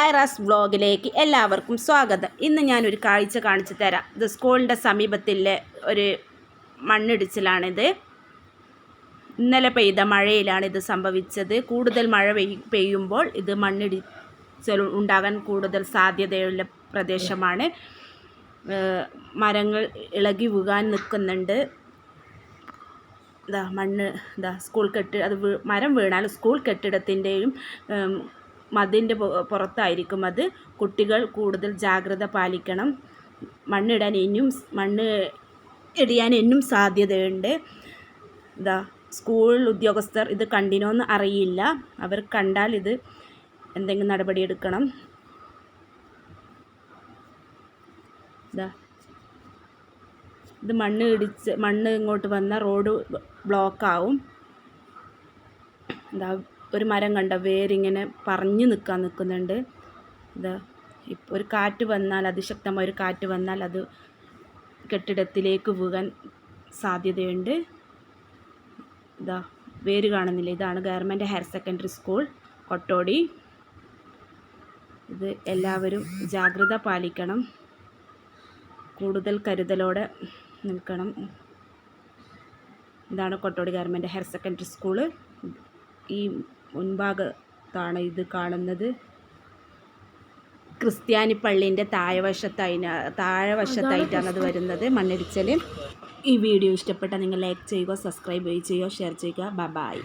ഐറാസ് വ്ലോഗിലേക്ക് എല്ലാവർക്കും സ്വാഗതം. ഇന്ന് ഞാനൊരു കാഴ്ച കാണിച്ചു തരാം. ഇത് സ്കൂളിൻ്റെ സമീപത്തിലെ ഒരു മണ്ണിടിച്ചിലാണിത്. ഇന്നലെ പെയ്ത മഴയിലാണ് ഇത് സംഭവിച്ചത്. കൂടുതൽ മഴ പെയ്യുമ്പോൾ ഇത് മണ്ണിടിച്ചിൽ ഉണ്ടാകാൻ കൂടുതൽ സാധ്യതയുള്ള പ്രദേശമാണ്. മരങ്ങൾ ഇളകി വീഴാൻ നിൽക്കുന്നുണ്ട്. മണ്ണ് സ്കൂൾ അത് മരം വീണാൽ സ്കൂൾ കെട്ടിടത്തിൻ്റെയും മതിൻ്റെ പുറത്തായിരിക്കും അത്. കുട്ടികൾ കൂടുതൽ ജാഗ്രത പാലിക്കണം. മണ്ണ് ഇടിയാൻ ഇനിയും സാധ്യതയുണ്ട്. സ്കൂൾ ഉദ്യോഗസ്ഥർ ഇത് കണ്ടിനോന്ന് അറിയില്ല. അവർ കണ്ടാൽ ഇത് എന്തെങ്കിലും നടപടിയെടുക്കണം. ഇത് മണ്ണ് ഇങ്ങോട്ട് വന്ന റോഡ് ബ്ലോക്കാവും. ഒരു മരം കണ്ട വേരിങ്ങനെ പറഞ്ഞു നിൽക്കുന്നുണ്ട്. ഇപ്പോൾ ഒരു കാറ്റ് വന്നാൽ, അതിശക്തമായ ഒരു കാറ്റ് വന്നാൽ അത് കെട്ടിടത്തിലേക്ക് വീഴാൻ സാധ്യതയുണ്ട്. വേര് കാണുന്നില്ല. ഇതാണ് government higher secondary school Kottodi. ഇത് എല്ലാവരും ജാഗ്രത പാലിക്കണം, കൂടുതൽ കരുതലോടെ നിൽക്കണം. ഇതാണ് Kottodi government higher secondary school. ഈ മുൻഭാഗത്താണ് ഇത് കാണുന്നത്. ക്രിസ്ത്യാനി പള്ളീൻ്റെ താഴെവശത്തായിട്ടാണ് അത് വരുന്നത് മണ്ണിടിച്ചൽ. ഈ വീഡിയോ ഇഷ്ടപ്പെട്ടാൽ നിങ്ങൾ ലൈക്ക് ചെയ്യുക, സബ്സ്ക്രൈബ് ചെയ്യുക, ഷെയർ ചെയ്യുക. ബൈ.